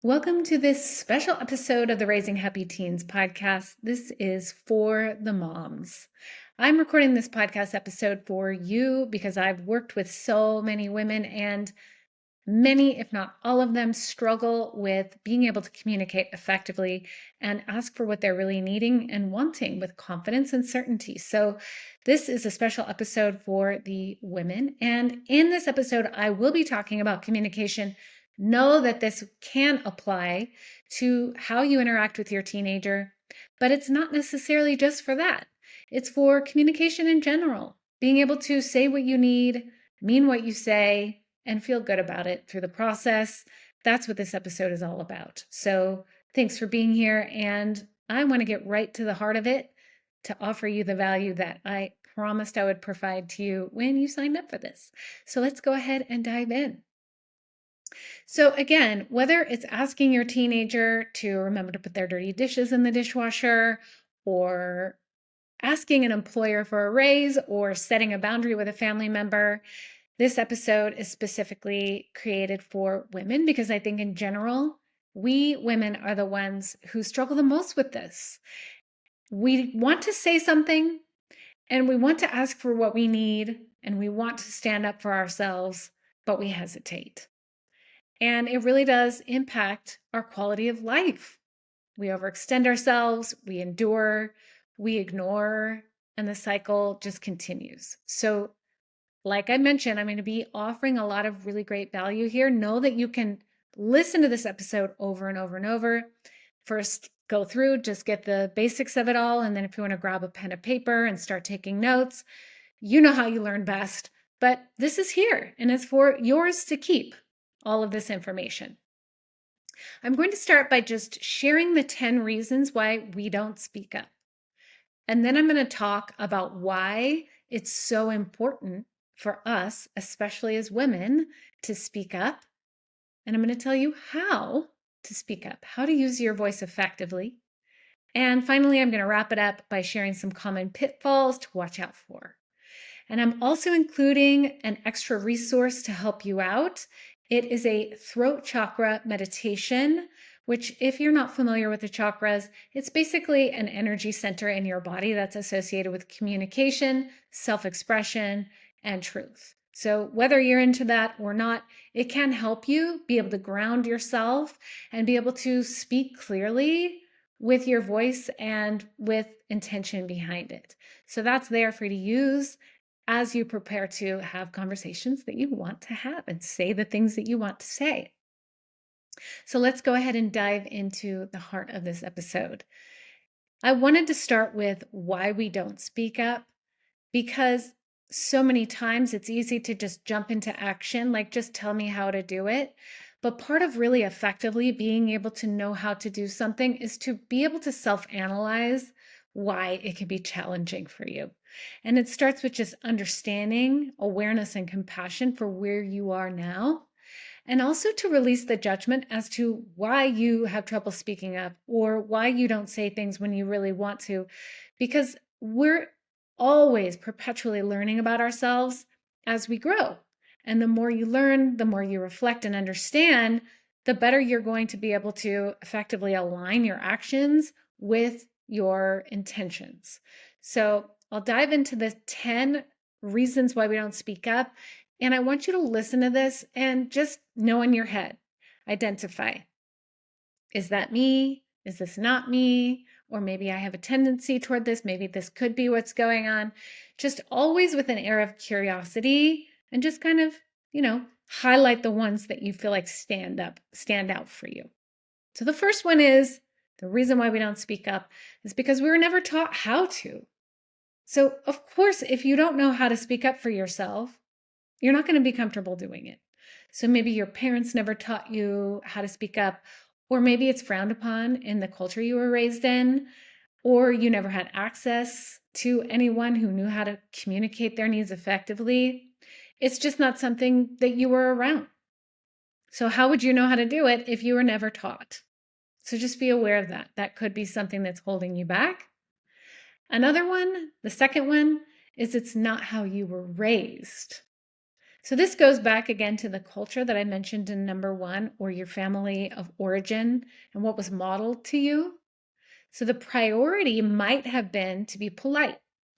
Welcome to this special episode of the Raising Happy Teens podcast. This is for the moms. I'm recording this podcast episode for you because I've worked with so many women, and many, if not all of them, struggle with being able to communicate effectively and ask for what they're really needing and wanting with confidence and certainty. So this is a special episode for the women. And in this episode, I will be talking about communication. Know that this can apply to how you interact with your teenager, but it's not necessarily just for that. It's for communication in general, being able to say what you need, mean what you say, and feel good about it through the process. That's what this episode is all about. So thanks for being here. And I want to get right to the heart of it to offer you the value that I promised I would provide to you when you signed up for this. So let's go ahead and dive in. So again, whether it's asking your teenager to remember to put their dirty dishes in the dishwasher, or asking an employer for a raise, or setting a boundary with a family member, this episode is specifically created for women because I think in general, we women are the ones who struggle the most with this. We want to say something and we want to ask for what we need and we want to stand up for ourselves, but we hesitate. And it really does impact our quality of life. We overextend ourselves, we endure, we ignore, and the cycle just continues. So like I mentioned, I'm going to be offering a lot of really great value here. Know that you can listen to this episode over and over and over. First, go through, just get the basics of it all. And then if you want to grab a pen and paper and start taking notes, you know how you learn best. But this is here and it's for yours to keep, all of this information. I'm going to start by just sharing the 10 reasons why we don't speak up. And then I'm going to talk about why it's so important for us, especially as women, to speak up. And I'm going to tell you how to speak up, how to use your voice effectively. And finally, I'm going to wrap it up by sharing some common pitfalls to watch out for. And I'm also including an extra resource to help you out. It is a throat chakra meditation, which, if you're not familiar with the chakras, it's basically an energy center in your body that's associated with communication, self-expression, and truth. So whether you're into that or not, it can help you be able to ground yourself and be able to speak clearly with your voice and with intention behind it. So that's there for you to use as you prepare to have conversations that you want to have and say the things that you want to say. So let's go ahead and dive into the heart of this episode. I wanted to start with why we don't speak up, because so many times it's easy to just jump into action, like just tell me how to do it. But part of really effectively being able to know how to do something is to be able to self-analyze why it can be challenging for you. And it starts with just understanding, awareness, and compassion for where you are now. And also to release the judgment as to why you have trouble speaking up or why you don't say things when you really want to, because we're always perpetually learning about ourselves as we grow. And the more you learn, the more you reflect and understand, the better you're going to be able to effectively align your actions with your intentions. So I'll dive into the 10 reasons why we don't speak up. And I want you to listen to this and just know in your head, identify. Is that me? Is this not me? Or maybe I have a tendency toward this. Maybe this could be what's going on. Just always with an air of curiosity and just kind of, highlight the ones that you feel like stand out for you. So the first one is the reason why we don't speak up is because we were never taught how to. So of course, if you don't know how to speak up for yourself, you're not going to be comfortable doing it. So maybe your parents never taught you how to speak up, or maybe it's frowned upon in the culture you were raised in, or you never had access to anyone who knew how to communicate their needs effectively. It's just not something that you were around. So how would you know how to do it if you were never taught? So just be aware of that. That could be something that's holding you back. Another one, the second one, is it's not how you were raised. So this goes back again to the culture that I mentioned in number 1, or your family of origin and what was modeled to you. So the priority might have been to be polite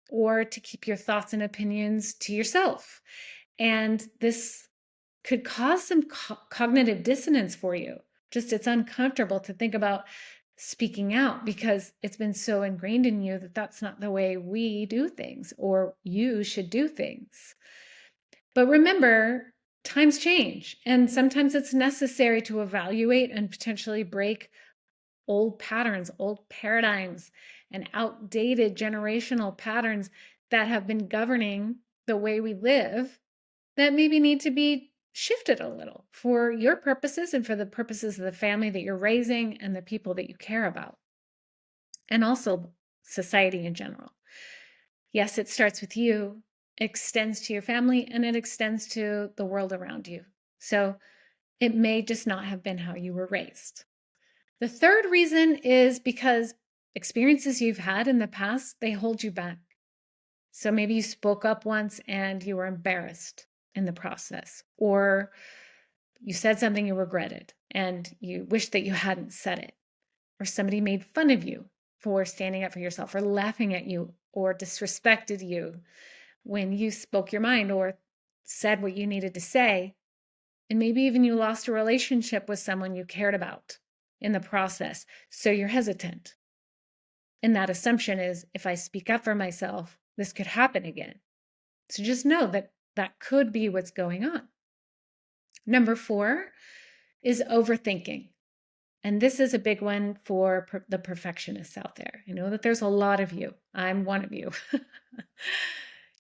or to keep your thoughts and opinions to yourself. And this could cause some cognitive dissonance for you. Just it's uncomfortable to think about speaking out because it's been so ingrained in you that that's not the way we do things or you should do things. But remember, times change, and sometimes it's necessary to evaluate and potentially break old patterns, old paradigms, and outdated generational patterns that have been governing the way we live that maybe need to be shifted a little for your purposes and for the purposes of the family that you're raising and the people that you care about, and also society in general. Yes, it starts with you, extends to your family, and it extends to the world around you. So it may just not have been how you were raised. The third reason is because experiences you've had in the past, they hold you back. So maybe you spoke up once and you were embarrassed in the process, or you said something you regretted and you wish that you hadn't said it, or somebody made fun of you for standing up for yourself, or laughing at you, or disrespected you when you spoke your mind or said what you needed to say. And maybe even you lost a relationship with someone you cared about in the process. So you're hesitant. And that assumption is, if I speak up for myself, this could happen again. So just know that that could be what's going on. Number 4 is overthinking. And this is a big one for the perfectionists out there. I know that there's a lot of you. I'm one of you.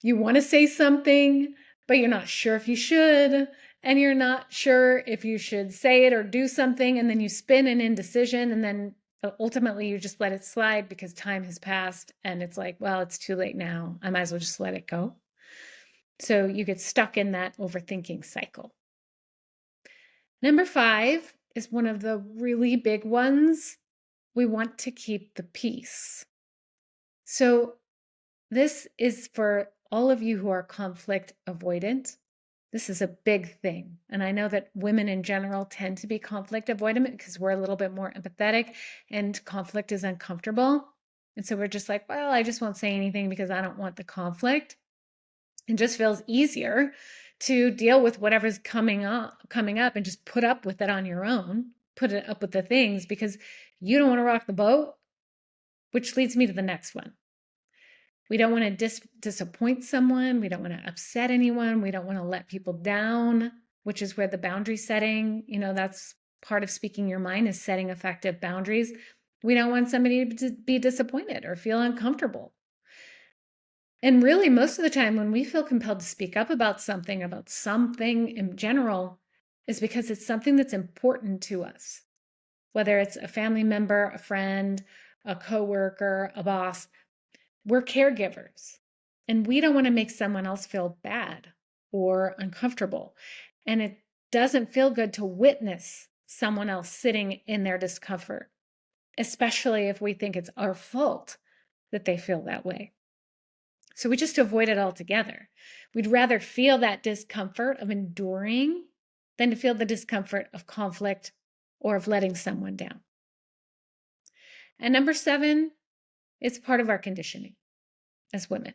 You want to say something, but you're not sure if you should, and you're not sure if you should say it or do something, and then you spin an indecision, and then ultimately you just let it slide because time has passed, and it's like, well, it's too late now. I might as well just let it go. So you get stuck in that overthinking cycle. Number 5 is one of the really big ones. We want to keep the peace. So this is for all of you who are conflict avoidant. This is a big thing. And I know that women in general tend to be conflict avoidant because we're a little bit more empathetic and conflict is uncomfortable. And so we're just like, well, I just won't say anything because I don't want the conflict. It just feels easier to deal with whatever's coming up and just put up with it on your own, put it up with the things because you don't want to rock the boat, which leads me to the next one. We don't want to disappoint someone. We don't want to upset anyone. We don't want to let people down, which is where the boundary setting, that's part of speaking your mind, is setting effective boundaries. We don't want somebody to be disappointed or feel uncomfortable. And really, most of the time when we feel compelled to speak up about something in general, is because it's something that's important to us. Whether it's a family member, a friend, a coworker, a boss, we're caregivers. And we don't want to make someone else feel bad or uncomfortable. And it doesn't feel good to witness someone else sitting in their discomfort, especially if we think it's our fault that they feel that way. So we just avoid it altogether. We'd rather feel that discomfort of enduring than to feel the discomfort of conflict or of letting someone down. And number 7, it's part of our conditioning as women.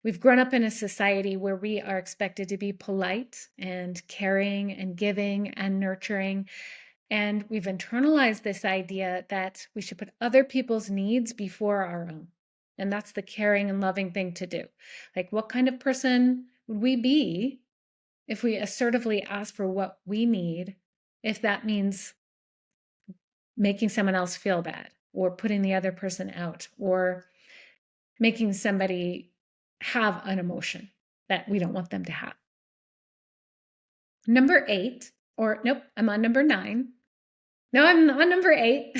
We've grown up in a society where we are expected to be polite and caring and giving and nurturing. And we've internalized this idea that we should put other people's needs before our own. And that's the caring and loving thing to do. Like, what kind of person would we be if we assertively ask for what we need, if that means making someone else feel bad or putting the other person out or making somebody have an emotion that we don't want them to have? Number 8, or nope, I'm on number 9. No, I'm on number 8.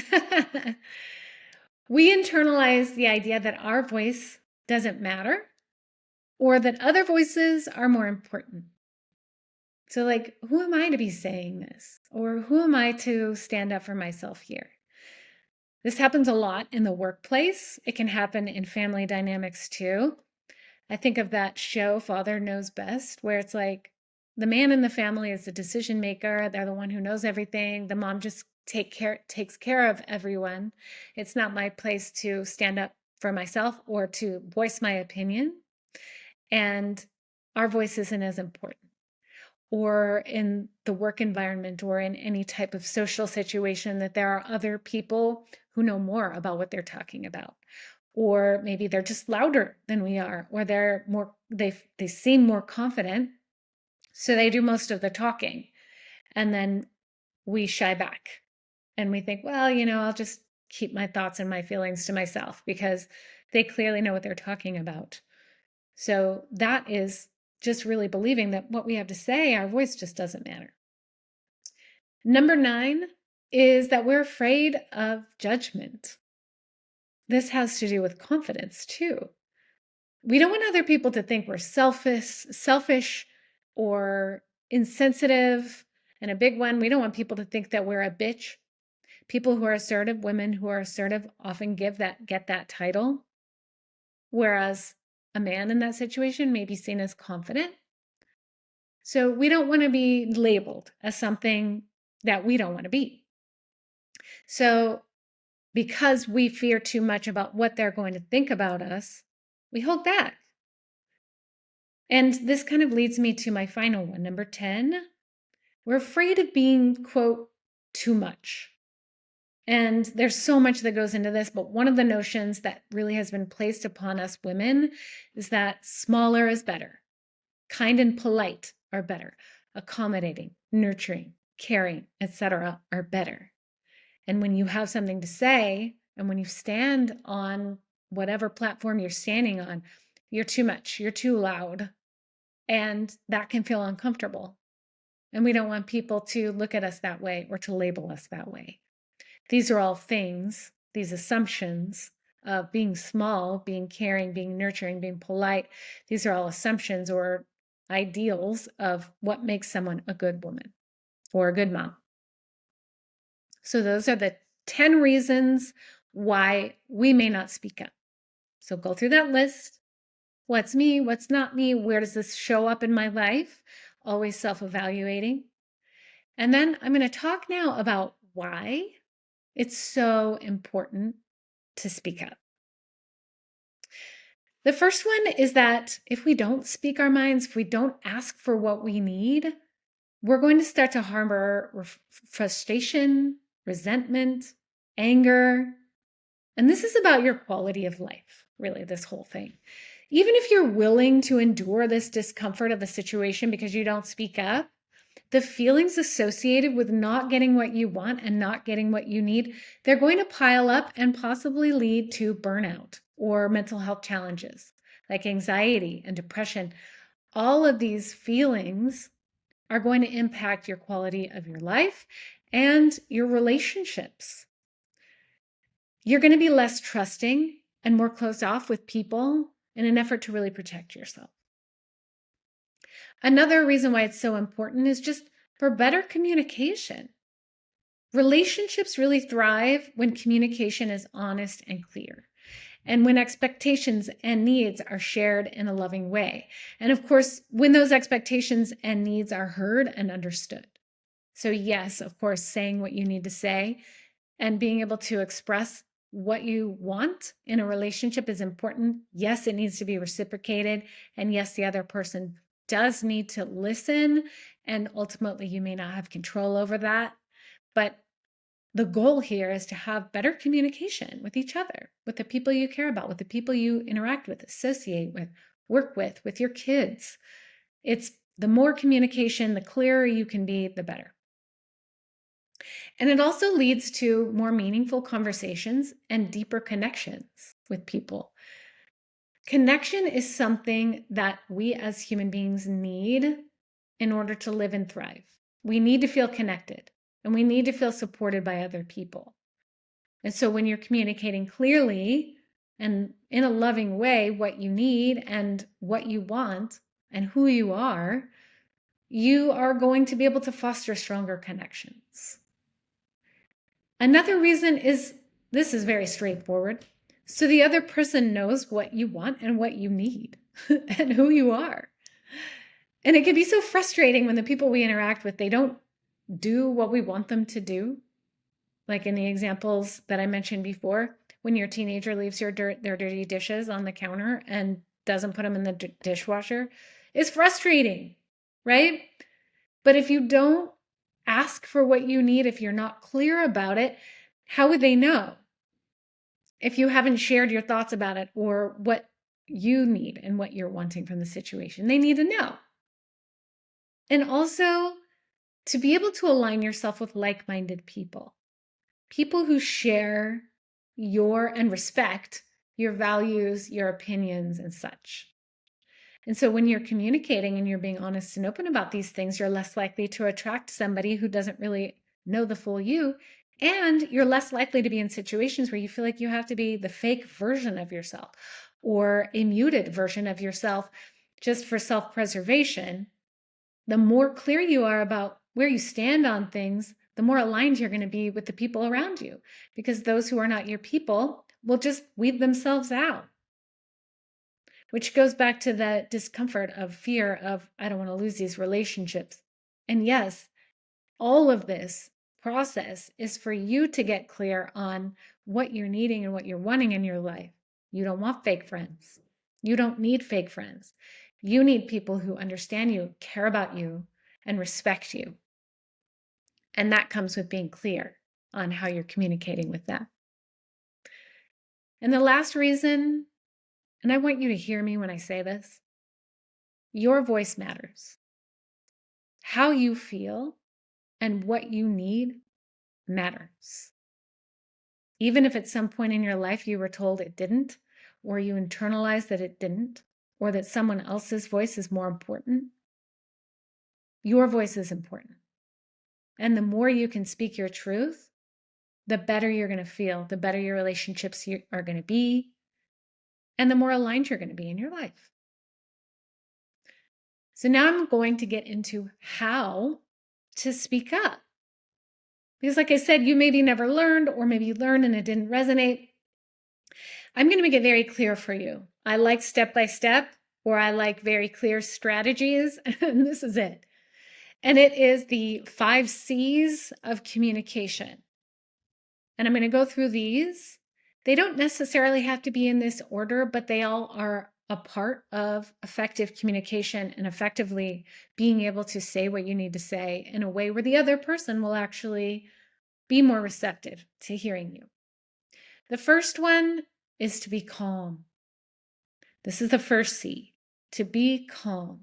We internalize the idea that our voice doesn't matter or that other voices are more important. So, like, who am I to be saying this? Or who am I to stand up for myself here? This happens a lot in the workplace. It can happen in family dynamics too. I think of that show, Father Knows Best, where it's like the man in the family is the decision maker. They're the one who knows everything. The mom just takes care of everyone. It's not my place to stand up for myself or to voice my opinion. And our voice isn't as important. Or in the work environment or in any type of social situation, that there are other people who know more about what they're talking about. Or maybe they're just louder than we are, or they seem more confident, so they do most of the talking. And then we shy back and we think, well, I'll just keep my thoughts and my feelings to myself because they clearly know what they're talking about. So that is just really believing that what we have to say, our voice just doesn't matter. Number 9 is that we're afraid of judgment. This has to do with confidence too. We don't want other people to think we're selfish or insensitive. And a big one, we don't want people to think that we're a bitch. People who are assertive, women who are assertive often get that title. Whereas a man in that situation may be seen as confident. So we don't want to be labeled as something that we don't want to be. So because we fear too much about what they're going to think about us, we hold back. And this kind of leads me to my final one, number 10. We're afraid of being, quote, too much. And there's so much that goes into this, but one of the notions that really has been placed upon us women is that smaller is better. Kind and polite are better. Accommodating, nurturing, caring, etc. are better. And when you have something to say, and when you stand on whatever platform you're standing on, you're too much, you're too loud, and that can feel uncomfortable. And we don't want people to look at us that way or to label us that way. These are all things, these assumptions of being small, being caring, being nurturing, being polite. These are all assumptions or ideals of what makes someone a good woman or a good mom. So those are the 10 reasons why we may not speak up. So go through that list. What's me? What's not me? Where does this show up in my life? Always self-evaluating. And then I'm going to talk now about why it's so important to speak up. The first one is that if we don't speak our minds, if we don't ask for what we need, we're going to start to harbor frustration, resentment, anger. And this is about your quality of life, really, this whole thing. Even if you're willing to endure this discomfort of a situation because you don't speak up, the feelings associated with not getting what you want and not getting what you need, they're going to pile up and possibly lead to burnout or mental health challenges like anxiety and depression. All of these feelings are going to impact your quality of your life and your relationships. You're going to be less trusting and more closed off with people in an effort to really protect yourself. Another reason why it's so important is just for better communication. Relationships really thrive when communication is honest and clear, and when expectations and needs are shared in a loving way. And of course, when those expectations and needs are heard and understood. So yes, of course, saying what you need to say and being able to express what you want in a relationship is important. Yes, it needs to be reciprocated. And yes, the other person does need to listen. And ultimately, you may not have control over that. But the goal here is to have better communication with each other, with the people you care about, with the people you interact with, associate with, work with your kids. It's the more communication, the clearer you can be, the better. And it also leads to more meaningful conversations and deeper connections with people. Connection is something that we as human beings need in order to live and thrive. We need to feel connected and we need to feel supported by other people. And so when you're communicating clearly and in a loving way what you need and what you want and who you are going to be able to foster stronger connections. Another reason is, this is very straightforward, so the other person knows what you want and what you need. and who you are. And it can be so frustrating when the people we interact with, they don't do what we want them to do. Like in the examples that I mentioned before, when your teenager leaves their dirty dishes on the counter and doesn't put them in the dishwasher, it's frustrating, right? But if you don't ask for what you need, if you're not clear about it, how would they know? If you haven't shared your thoughts about it or what you need and what you're wanting from the situation, they need to know. And also to be able to align yourself with like-minded people, people who share your and respect your values, your opinions, and such. And so when you're communicating and you're being honest and open about these things, you're less likely to attract somebody who doesn't really know the full you. And you're less likely to be in situations where you feel like you have to be the fake version of yourself or a muted version of yourself just for self-preservation. The more clear you are about where you stand on things, the more aligned you're going to be with the people around you, because those who are not your people will just weed themselves out. Which goes back to the discomfort of fear of, I don't want to lose these relationships. And yes, all of this process is for you to get clear on what you're needing and what you're wanting in your life. You don't want fake friends. You don't need fake friends. You need people who understand you, care about you, and respect you. And that comes with being clear on how you're communicating with them. And the last reason, and I want you to hear me when I say this, your voice matters. How you feel and what you need matters. Even if at some point in your life you were told it didn't, or you internalized that it didn't, or that someone else's voice is more important, your voice is important. And the more you can speak your truth, the better you're going to feel, the better your relationships are going to be, and the more aligned you're going to be in your life. So now I'm going to get into how to speak up. Because like I said, you maybe never learned, or maybe you learned and it didn't resonate. I'm going to make it very clear for you. I like step-by-step, or I like very clear strategies, and this is it. And it is the 5 C's of communication. And I'm going to go through these. They don't necessarily have to be in this order, but they all are a part of effective communication and effectively being able to say what you need to say in a way where the other person will actually be more receptive to hearing you. The first one is to be calm. This is the first C, to be calm.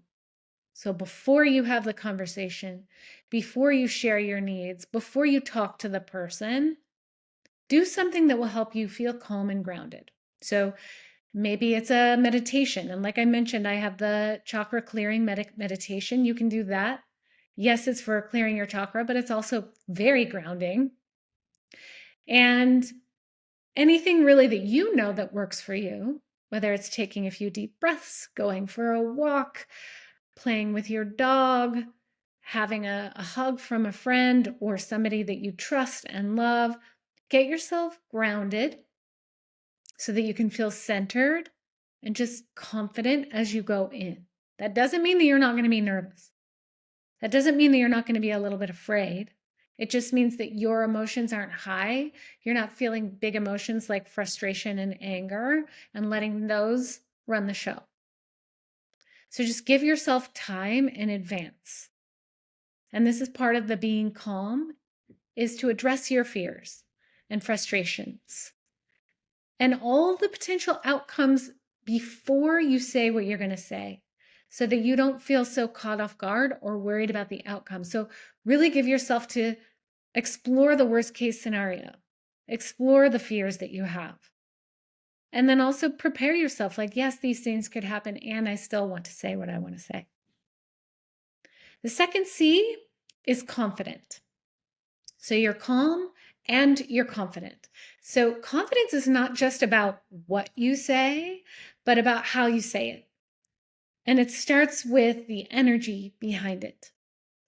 So before you have the conversation, before you share your needs, before you talk to the person, do something that will help you feel calm and grounded. So maybe it's a meditation. And like I mentioned, I have the chakra clearing meditation. You can do that. Yes, it's for clearing your chakra, but it's also very grounding. And anything really that you know that works for you, whether it's taking a few deep breaths, going for a walk, playing with your dog, having a hug from a friend or somebody that you trust and love, get yourself grounded so that you can feel centered and just confident as you go in. That doesn't mean that you're not going to be nervous. That doesn't mean that you're not going to be a little bit afraid. It just means that your emotions aren't high. You're not feeling big emotions like frustration and anger and letting those run the show. So just give yourself time in advance. And this is part of the being calm, is to address your fears and frustrations and all the potential outcomes before you say what you're going to say, so that you don't feel so caught off guard or worried about the outcome. So really give yourself to explore the worst case scenario, explore the fears that you have. And then also prepare yourself like, yes, these things could happen and I still want to say what I want to say. The second C is confident. So you're calm and you're confident. So confidence is not just about what you say, but about how you say it. And it starts with the energy behind it,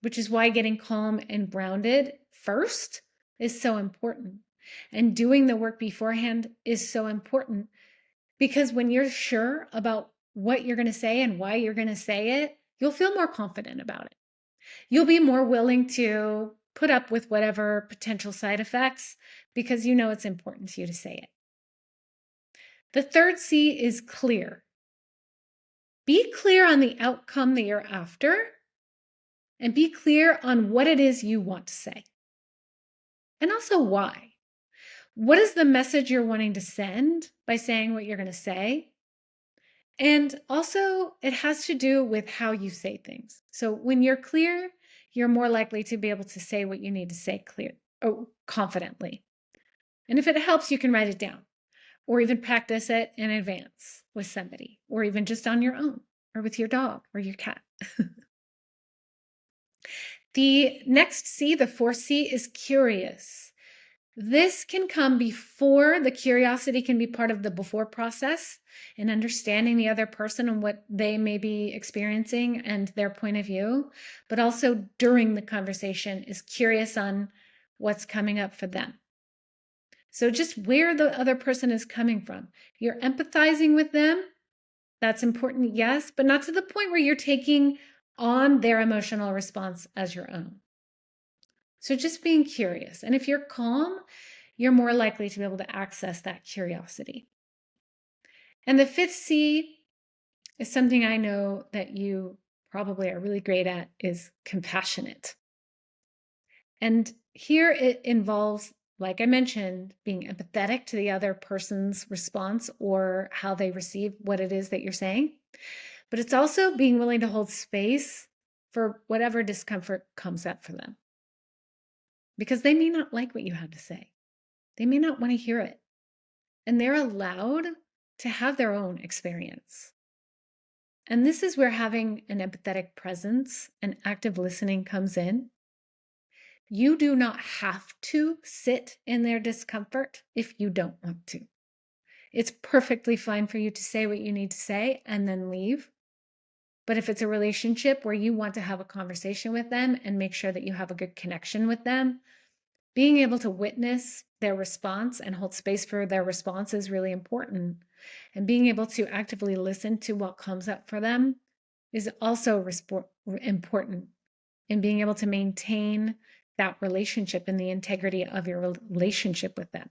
which is why getting calm and grounded first is so important. And doing the work beforehand is so important, because when you're sure about what you're going to say and why you're going to say it, you'll feel more confident about it. You'll be more willing to put up with whatever potential side effects because you know it's important to you to say it. The third C is clear. Be clear on the outcome that you're after and be clear on what it is you want to say. And also why. What is the message you're wanting to send by saying what you're going to say? And also, it has to do with how you say things. So when you're clear, you're more likely to be able to say what you need to say confidently. And if it helps, you can write it down or even practice it in advance with somebody or even just on your own or with your dog or your cat. The next C, the fourth C, is curious. This can come before. The curiosity can be part of the before process in understanding the other person and what they may be experiencing and their point of view, but also during the conversation is curious on what's coming up for them. So just where the other person is coming from. You're empathizing with them. That's important, yes, but not to the point where you're taking on their emotional response as your own. So just being curious. And if you're calm, you're more likely to be able to access that curiosity. And the fifth C is something I know that you probably are really great at, is compassionate. And here it involves, like I mentioned, being empathetic to the other person's response or how they receive what it is that you're saying. But it's also being willing to hold space for whatever discomfort comes up for them. Because they may not like what you have to say. They may not want to hear it. And they're allowed to have their own experience. And this is where having an empathetic presence and active listening comes in. You do not have to sit in their discomfort if you don't want to. It's perfectly fine for you to say what you need to say and then leave. But if it's a relationship where you want to have a conversation with them and make sure that you have a good connection with them, being able to witness their response and hold space for their response is really important. And being able to actively listen to what comes up for them is also important in being able to maintain that relationship and the integrity of your relationship with them.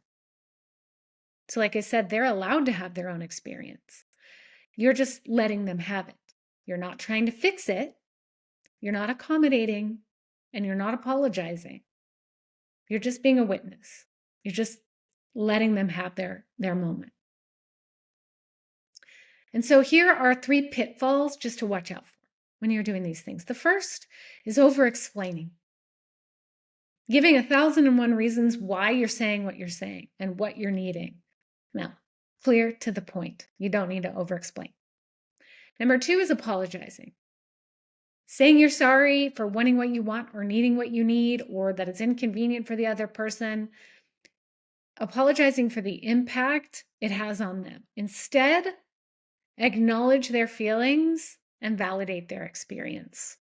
So like I said, they're allowed to have their own experience. You're just letting them have it. You're not trying to fix it. You're not accommodating, and you're not apologizing. You're just being a witness. You're just letting them have their moment. And so here are 3 pitfalls just to watch out for when you're doing these things. The first is over-explaining. Giving 1,001 reasons why you're saying what you're saying and what you're needing. Now, clear to the point. You don't need to over-explain. Number 2 is apologizing. Saying you're sorry for wanting what you want or needing what you need, or that it's inconvenient for the other person. Apologizing for the impact it has on them. Instead, acknowledge their feelings and validate their experience.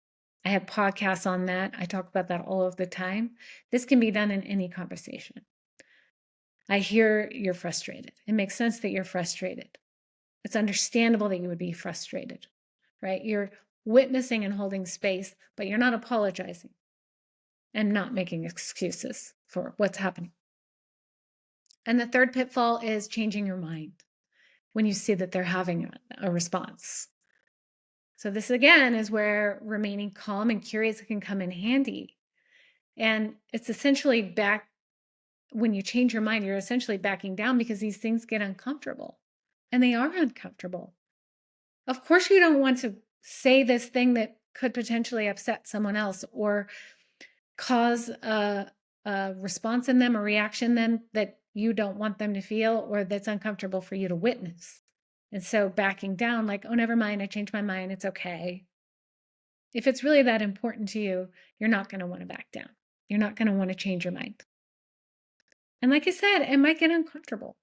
I have podcasts on that. I talk about that all of the time. This can be done in any conversation. I hear you're frustrated. It makes sense that you're frustrated. It's understandable that you would be frustrated, right? You're witnessing and holding space, but you're not apologizing and not making excuses for what's happening. And the third pitfall is changing your mind when you see that they're having a response. So this again is where remaining calm and curious can come in handy. And it's essentially when you change your mind, you're essentially backing down because these things get uncomfortable. And they are uncomfortable. Of course, you don't want to say this thing that could potentially upset someone else or cause a response in them, a reaction in them that you don't want them to feel or that's uncomfortable for you to witness. And so backing down, like, oh, never mind, I changed my mind, it's okay. If it's really that important to you, you're not going to want to back down. You're not going to want to change your mind. And like I said, it might get uncomfortable.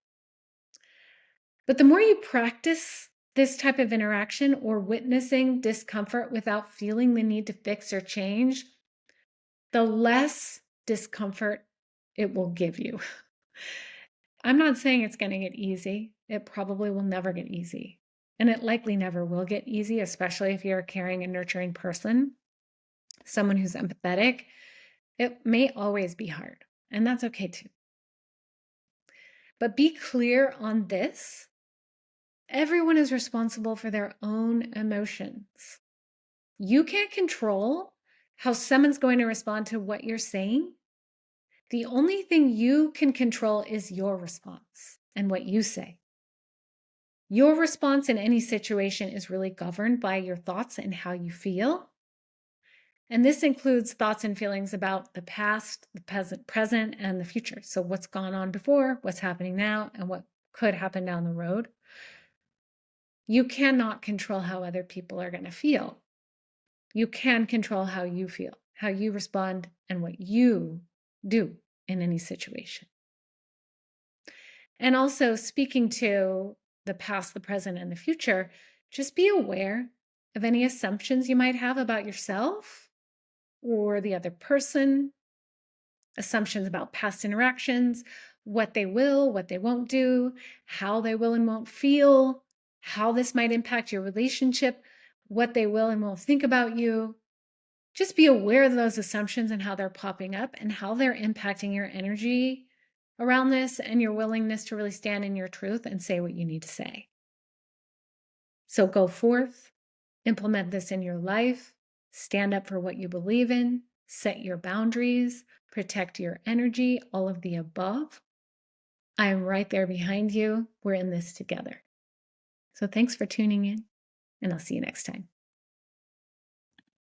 But the more you practice this type of interaction or witnessing discomfort without feeling the need to fix or change, the less discomfort it will give you. I'm not saying it's going to get easy. It probably will never get easy. And it likely never will get easy, especially if you're a caring and nurturing person, someone who's empathetic. It may always be hard, and that's okay too. But be clear on this. Everyone is responsible for their own emotions. You can't control how someone's going to respond to what you're saying. The only thing you can control is your response and what you say. Your response in any situation is really governed by your thoughts and how you feel. And this includes thoughts and feelings about the past, the present, and the future. So what's gone on before, what's happening now, and what could happen down the road. You cannot control how other people are going to feel. You can control how you feel, how you respond, and what you do in any situation. And also, speaking to the past, the present, and the future, just be aware of any assumptions you might have about yourself or the other person, assumptions about past interactions, what they will, what they won't do, how they will and won't feel, how this might impact your relationship, what they will and won't think about you. Just be aware of those assumptions and how they're popping up and how they're impacting your energy around this and your willingness to really stand in your truth and say what you need to say. So go forth, implement this in your life, stand up for what you believe in, set your boundaries, protect your energy, all of the above. I am right there behind you. We're in this together. So thanks for tuning in, and I'll see you next time.